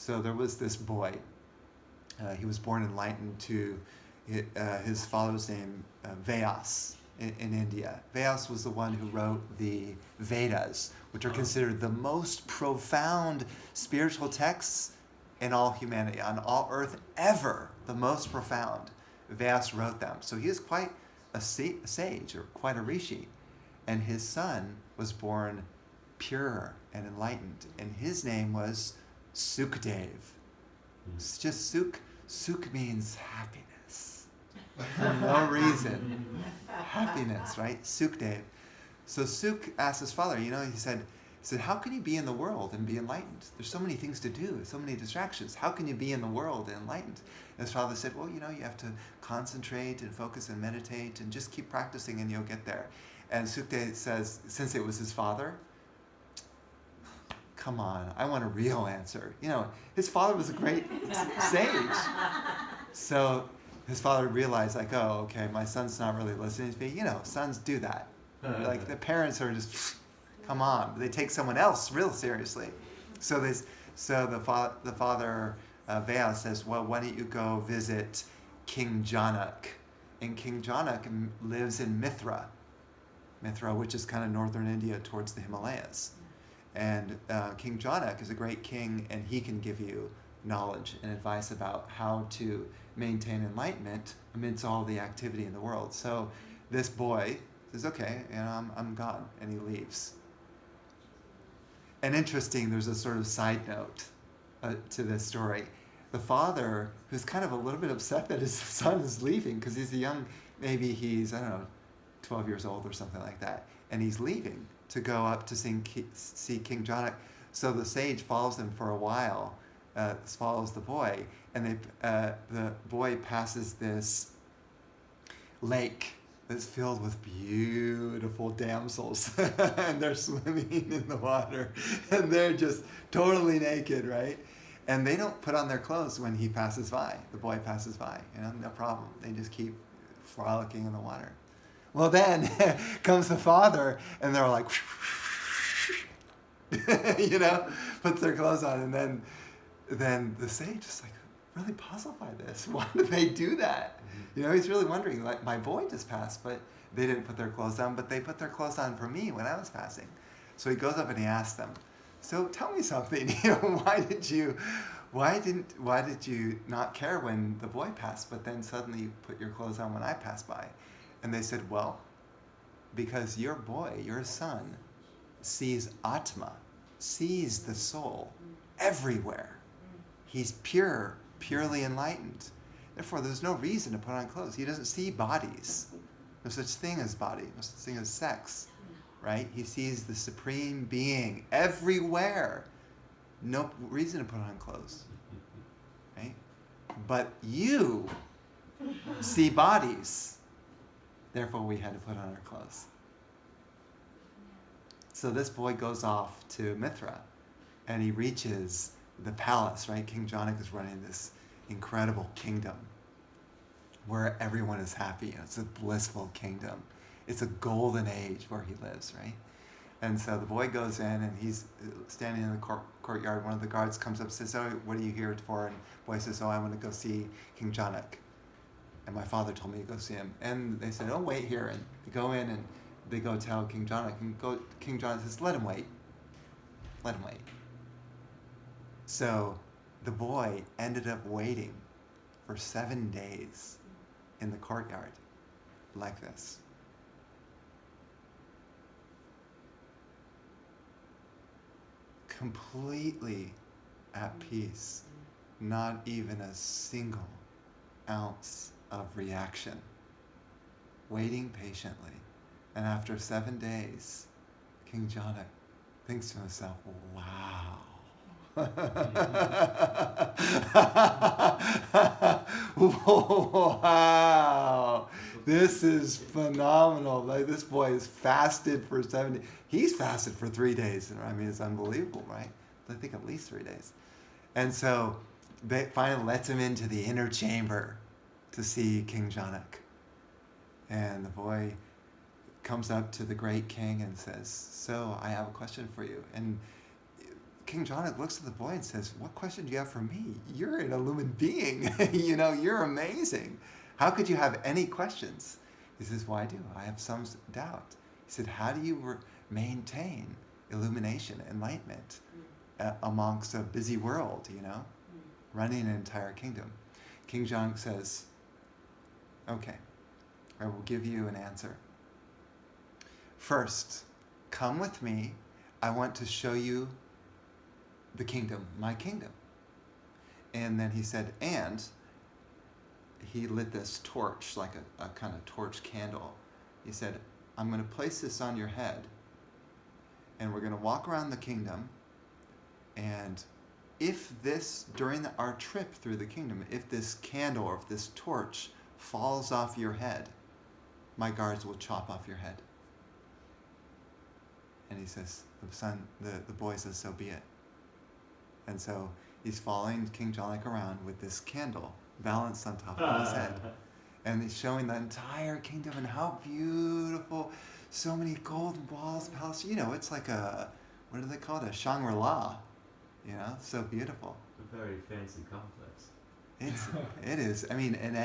So there was this boy. He was born enlightened to his father's name, Vyas, in India. Vyas was the one who wrote the Vedas, which are considered the most profound spiritual texts in all humanity, on all earth ever, the most profound. Vyas wrote them. So he is quite a sage, or quite a rishi. And his son was born pure and enlightened. And his name was Sukadeva. It's just Suk means happiness. For no reason. Happiness, right? Sukadeva. So Suk asked his father, he said, how can you be in the world and be enlightened? There's so many things to do, so many distractions. How can you be in the world and enlightened? And his father said, well, you have to concentrate and focus and meditate and just keep practicing and you'll get there. And Sukadeva says, since it was his father, come on, I want a real answer. His father was a great sage. So his father realized, oh, okay, my son's not really listening to me. Sons do that. Like the parents are just, come on. They take someone else real seriously. So the father, Vyas, says, well, why don't you go visit King Janak? And King Janak lives in Mithra, which is kind of northern India towards the Himalayas. And King Janak is a great king, and he can give you knowledge and advice about how to maintain enlightenment amidst all the activity in the world. So this boy says, okay, I'm gone, and he leaves. And interesting, there's a sort of side note to this story. The father, who's kind of a little bit upset that his son is leaving, because he's maybe he's, 12 years old or something like that, and he's leaving to go up to see King Janak. So the sage follows him for a while, follows the boy, and the boy passes this lake that's filled with beautiful damsels, and they're swimming in the water, and they're just totally naked, right? And they don't put on their clothes when he passes by. The boy passes by, no problem. They just keep frolicking in the water. Well, then comes the father, and they're like, puts their clothes on, and then the sage is like really puzzled by this. Why did they do that? He's really wondering, like, my boy just passed, but they didn't put their clothes on, but they put their clothes on for me when I was passing. So he goes up and he asks them, so tell me something, why did you not care when the boy passed, but then suddenly you put your clothes on when I passed by? And they said, well, because your boy, your son, sees Atma, sees the soul everywhere. He's purely enlightened. Therefore, there's no reason to put on clothes. He doesn't see bodies. No such thing as body, no such thing as sex, right? He sees the Supreme Being everywhere. No reason to put on clothes, right? But you see bodies. Therefore, we had to put on our clothes. So this boy goes off to Mithra, and he reaches the palace, right? King Janak is running this incredible kingdom where everyone is happy. It's a blissful kingdom. It's a golden age where he lives, right? And so the boy goes in, and he's standing in the courtyard. One of the guards comes up and says, oh, what are you here for? And the boy says, oh, I want to go see King Janak. And my father told me to go see him. And they said, oh, wait here. And they go in, and they go tell King Janak. And King Janak says, let him wait. Let him wait. So the boy ended up waiting for 7 days in the courtyard like this. Completely at peace. Not even a single ounce of reaction. Waiting patiently. And after 7 days, King Janak thinks to himself, wow. Wow, this is phenomenal. Like, this boy has fasted for 7 days. He's fasted for 3 days. And I mean, it's unbelievable, right? I think at least 3 days. And so they finally lets him into the inner chamber to see King Janak. And the boy comes up to the great king and says, so I have a question for you. And King Janak looks at the boy and says, what question do you have for me? You're an illumined being. You're amazing. How could you have any questions? He says, well, I do. I have some doubt. He said, how do you maintain illumination, enlightenment amongst a busy world, running an entire kingdom? King Janak says, okay, I will give you an answer. First, come with me. I want to show you the kingdom, my kingdom. And then he said, and he lit this torch, like a kind of torch candle. He said, I'm going to place this on your head, and we're going to walk around the kingdom, and if this, during our trip through the kingdom, if this candle or if this torch falls off your head, my guards will chop off your head. And he says, the boy says, so be it. And so he's following King Janak around with this candle balanced on top of his head. And he's showing the entire kingdom and how beautiful, so many golden walls, palaces. It's like what do they call it? A Shangri-La. So beautiful. A very fancy complex. It is. I mean, and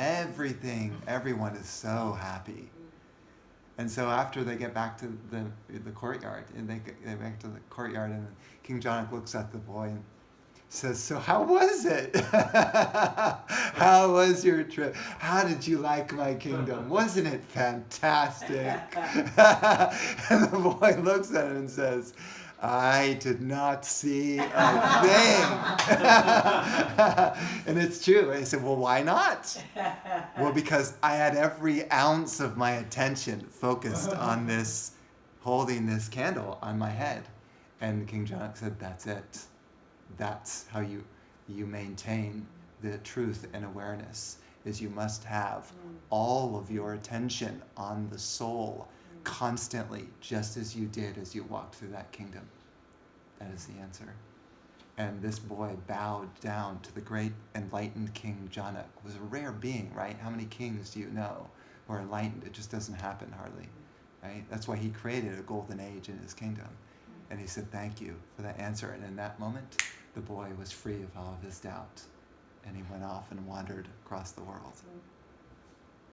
everyone is so happy. And so after they get back to the courtyard, and they get back to the courtyard, and King Janak looks at the boy and says, so how was it? How was your trip? How did you like my kingdom? Wasn't it fantastic? And the boy looks at him and says, I did not see a thing. And it's true. I said, well, why not? Well, because I had every ounce of my attention focused on this, holding this candle on my head. And King Janak said, that's it. That's how you maintain the truth and awareness, is you must have all of your attention on the soul constantly, just as you did as you walked through that kingdom. That is the answer. And this boy bowed down to the great enlightened King Janak. Was a rare being, right? How many kings do you know who are enlightened? It just doesn't happen hardly, right? That's why he created a golden age in his kingdom. And he said, thank you for that answer. And in that moment, the boy was free of all of his doubt. And he went off and wandered across the world.